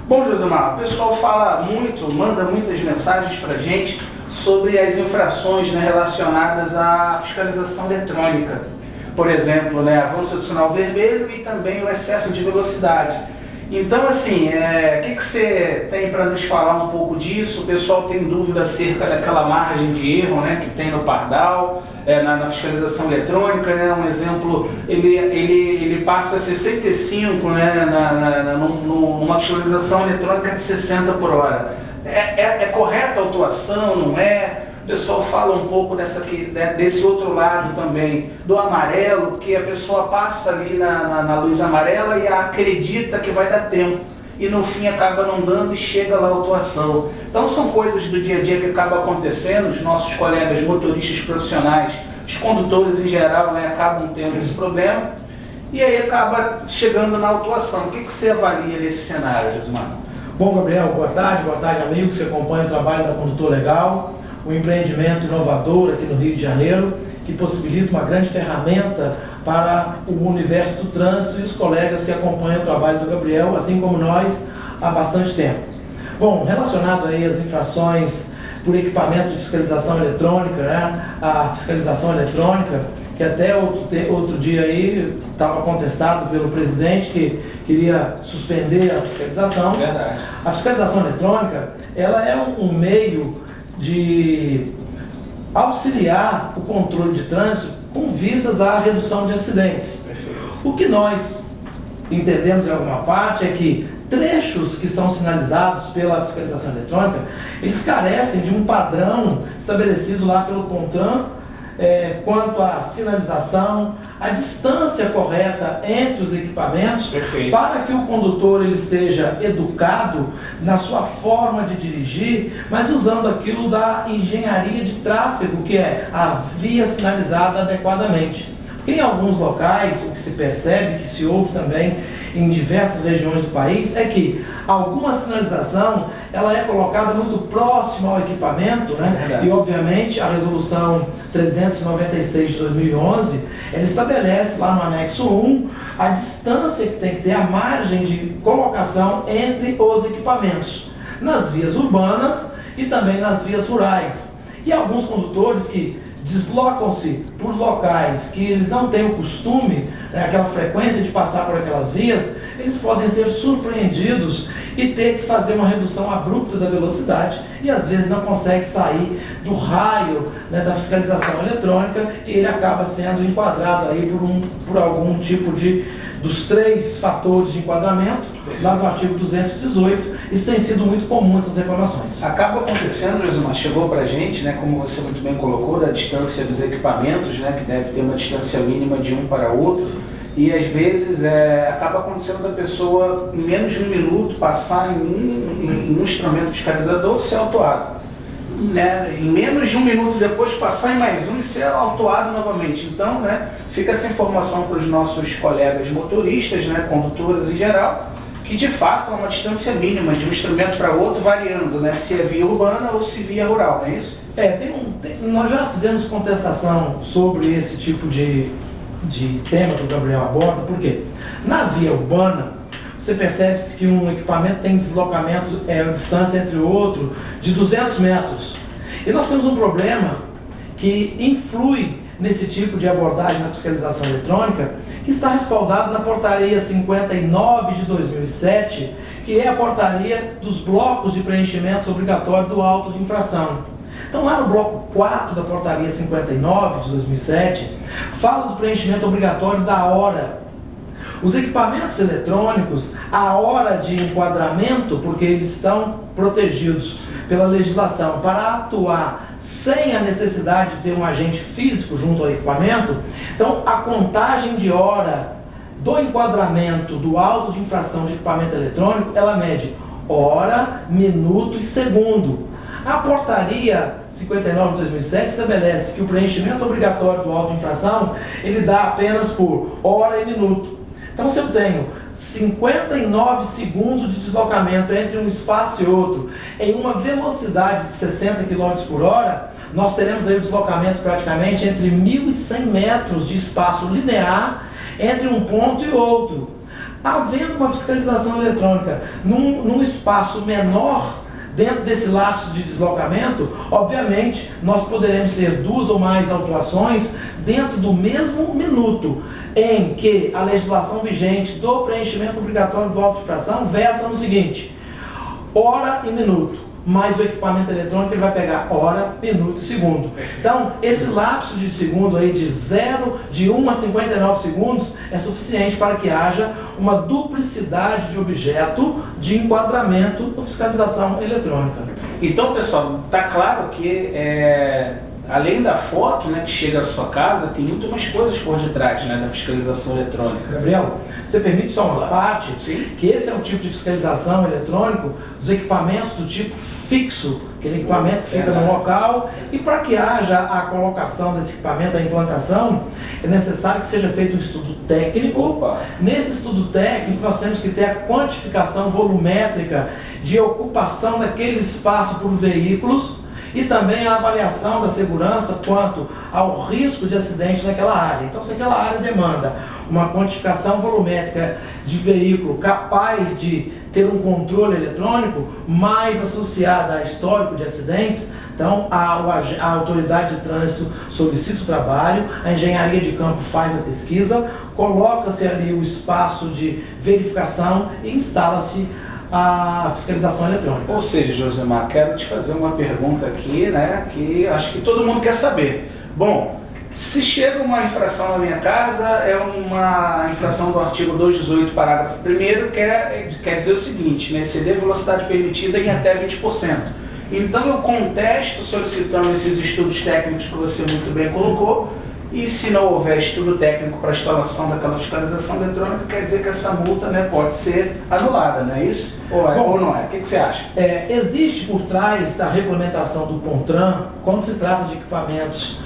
Bom, Josemar, o pessoal fala muito, manda muitas mensagens para a gente sobre as infrações, né, relacionadas à fiscalização eletrônica. Por exemplo, né, avanço do sinal vermelho e também o excesso de velocidade. Então, assim, o que você tem para nos falar um pouco disso? O pessoal tem dúvida acerca daquela margem de erro, né, que tem no Pardal, na fiscalização eletrônica, né? Um exemplo, ele passa 65, né, numa fiscalização eletrônica de 60 por hora. É correta a autuação, não é? O pessoal fala um pouco desse outro lado também, do amarelo, que a pessoa passa ali na luz amarela e acredita que vai dar tempo. E no fim acaba não dando e chega lá a autuação. Então são coisas do dia a dia que acabam acontecendo, os nossos colegas motoristas profissionais, os condutores em geral, né, acabam tendo esse problema e aí acaba chegando na autuação. O que você avalia nesse cenário, Josemar? Bom, Gabriel, boa tarde amigo, que você acompanha o trabalho da Condutor Legal, um empreendimento inovador aqui no Rio de Janeiro, que possibilita uma grande ferramenta para o universo do trânsito e os colegas que acompanham o trabalho do Gabriel, assim como nós, há bastante tempo. Bom, relacionado aí às infrações por equipamento de fiscalização eletrônica, né, a fiscalização eletrônica, que até outro dia aí estava contestado pelo presidente que queria suspender a fiscalização. Verdade. A fiscalização eletrônica, ela é um meio de auxiliar o controle de trânsito com vistas à redução de acidentes. Perfeito. O que nós entendemos em alguma parte é que trechos que são sinalizados pela fiscalização eletrônica, eles carecem de um padrão estabelecido lá pelo CONTRAN, quanto à sinalização, a distância correta entre os equipamentos. Perfeito. Para que o condutor ele seja educado na sua forma de dirigir, mas usando aquilo da engenharia de tráfego, que é a via sinalizada adequadamente. Em alguns locais, o que se percebe, que se ouve também em diversas regiões do país, é que alguma sinalização ela é colocada muito próxima ao equipamento, né? E obviamente a resolução 396 de 2011, ela estabelece lá no anexo 1 a distância que tem que ter, a margem de colocação entre os equipamentos, nas vias urbanas e também nas vias rurais. E alguns condutores que deslocam-se por locais que eles não têm o costume, aquela frequência de passar por aquelas vias, eles podem ser surpreendidos e ter que fazer uma redução abrupta da velocidade e às vezes não consegue sair do raio, né, da fiscalização eletrônica e ele acaba sendo enquadrado aí por algum tipo dos 3 fatores de enquadramento, lá no artigo 218, isso tem sido muito comum, essas reclamações. Acaba acontecendo, Josemar, chegou para a gente, né, como você muito bem colocou, da distância dos equipamentos, né, que deve ter uma distância mínima de um para outro, e às vezes acaba acontecendo da pessoa, em menos de um minuto, passar em um instrumento fiscalizador ser autuado. Né, em menos de um minuto depois passar em mais um e ser autuado novamente. Então, né, fica essa informação para os nossos colegas motoristas, né, condutores em geral, que de fato é uma distância mínima de um instrumento para outro, variando, né, se é via urbana ou se via rural, não é isso? Nós já fizemos contestação sobre esse tipo de tema que o Gabriel aborda, porque na via urbana você percebe que um equipamento tem deslocamento, distância entre o outro de 200 metros. E nós temos um problema que influi nesse tipo de abordagem na fiscalização eletrônica, que está respaldado na portaria 59 de 2007, que é a portaria dos blocos de preenchimentos obrigatórios do auto de infração. Então lá no bloco 4 da portaria 59 de 2007, fala do preenchimento obrigatório da hora. Os equipamentos eletrônicos, a hora de enquadramento, porque eles estão protegidos pela legislação para atuar sem a necessidade de ter um agente físico junto ao equipamento, então a contagem de hora do enquadramento do auto de infração de equipamento eletrônico, ela mede hora, minuto e segundo. A portaria 59 de 2007 estabelece que o preenchimento obrigatório do auto de infração, ele dá apenas por hora e minuto. Então, se eu tenho 59 segundos de deslocamento entre um espaço e outro, em uma velocidade de 60 km por hora, nós teremos aí o deslocamento praticamente entre 1.100 metros de espaço linear entre um ponto e outro. Havendo uma fiscalização eletrônica num espaço menor, dentro desse lapso de deslocamento, obviamente, nós poderemos ter 2 ou mais autuações dentro do mesmo minuto em que a legislação vigente do preenchimento obrigatório do auto de infração versa no seguinte: hora e minuto, mais o equipamento eletrônico ele vai pegar hora, minuto e segundo. Então, esse lapso de segundo aí de 1 a 59 segundos é suficiente para que haja uma duplicidade de objeto de enquadramento ou fiscalização eletrônica. Então, pessoal, está claro que além da foto, né, que chega à sua casa, tem muito mais coisas por detrás, né, da fiscalização eletrônica. Gabriel, você permite só uma parte? Sim. Que esse é o tipo de fiscalização eletrônico dos equipamentos do tipo fixo, aquele equipamento que fica no local, e para que haja a colocação desse equipamento, a implantação, é necessário que seja feito um estudo técnico. Opa. Nesse estudo técnico, nós temos que ter a quantificação volumétrica de ocupação daquele espaço por veículos, e também a avaliação da segurança quanto ao risco de acidente naquela área. Então, se aquela área demanda uma quantificação volumétrica de veículo capaz de ter um controle eletrônico, mais associada a histórico de acidentes, então a autoridade de trânsito solicita o trabalho, a engenharia de campo faz a pesquisa, coloca-se ali o espaço de verificação e instala-se a fiscalização eletrônica. Ou seja, Josemar, quero te fazer uma pergunta aqui, né, que acho que todo mundo quer saber. Bom, se chega uma infração na minha casa, é uma infração do artigo 218, parágrafo 1º, quer dizer o seguinte, né, exceder a velocidade permitida em até 20%. Então eu contesto solicitando esses estudos técnicos que você muito bem colocou, e se não houver estudo técnico para a instalação daquela fiscalização eletrônica, quer dizer que essa multa, né, pode ser anulada, não é isso? Ou não é? O que você acha? Existe por trás da regulamentação do CONTRAN, quando se trata de equipamentos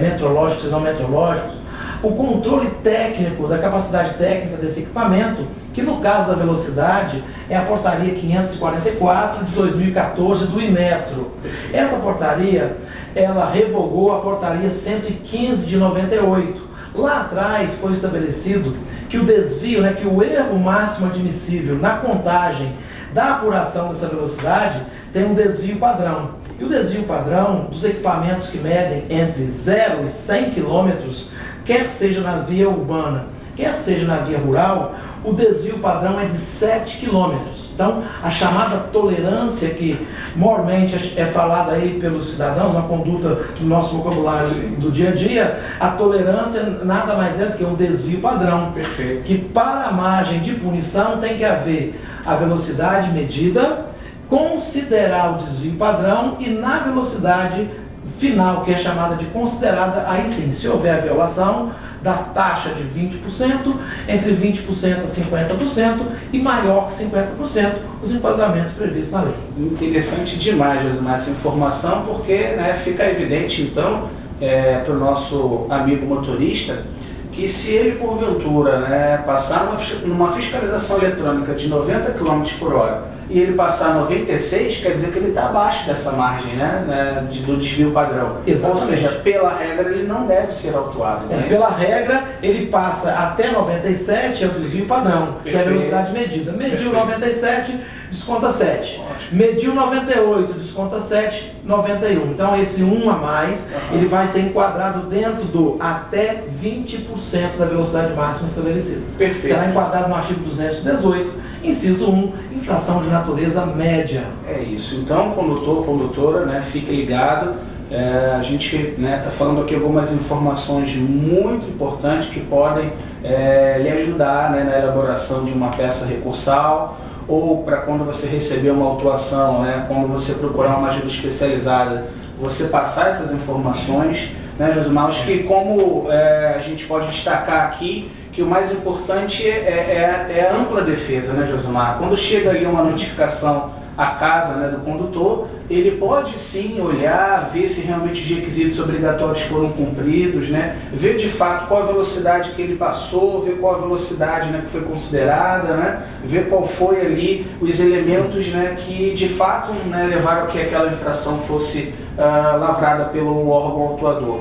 metrológicos e não metrológicos, o controle técnico, da capacidade técnica desse equipamento, que no caso da velocidade é a portaria 544 de 2014 do Inmetro. Essa portaria, ela revogou a portaria 115 de 98. Lá atrás foi estabelecido que o desvio, que o erro máximo admissível na contagem da apuração dessa velocidade tem um desvio padrão. E o desvio padrão dos equipamentos que medem entre 0 e 100 km, quer seja na via urbana, quer seja na via rural, o desvio padrão é de 7 km. Então, a chamada tolerância, que mormente é falada aí pelos cidadãos, uma conduta do nosso vocabulário do dia a dia, a tolerância nada mais é do que um desvio padrão. Perfeito. Que para a margem de punição tem que haver a velocidade medida, considerar o desvio padrão e na velocidade final, que é chamada de considerada, aí sim, se houver a violação da taxa de 20%, entre 20% a 50% e maior que 50%, os enquadramentos previstos na lei. Interessante demais, Josemar, essa informação, porque, né, fica evidente, então, para o nosso amigo motorista, que se ele, porventura, né, passar numa fiscalização eletrônica de 90 km por hora e ele passar 96, quer dizer que ele está abaixo dessa margem, né, do desvio padrão. Exatamente. Ou seja, pela regra, ele não deve ser autuado. Né? Pela regra, ele passa até 97, é o desvio padrão, Perfeito. que é a velocidade medida. Mediu Perfeito. 97, desconta 7. Ótimo. Mediu 98, desconta 7, 91. Então, esse 1 a mais, ele vai ser enquadrado dentro do até 20% da velocidade máxima estabelecida. Perfeito. Será enquadrado no artigo 218, inciso 1, infração de natureza média. É isso. Então, condutor, condutora, né, fique ligado. A gente está falando aqui algumas informações muito importantes que podem lhe ajudar, né, na elaboração de uma peça recursal, ou para quando você receber uma autuação, né, quando você procurar uma ajuda especializada, você passar essas informações, né, Josemar? Acho que como a gente pode destacar aqui, que o mais importante é a ampla defesa, né, Josemar? Quando chega ali uma notificação à casa, né, do condutor, ele pode sim olhar, ver se realmente os requisitos obrigatórios foram cumpridos, né, ver de fato qual a velocidade que ele passou, ver qual a velocidade, né, que foi considerada, né, ver qual foi ali os elementos, né, que de fato, né, levaram a que aquela infração fosse lavrada pelo órgão autuador.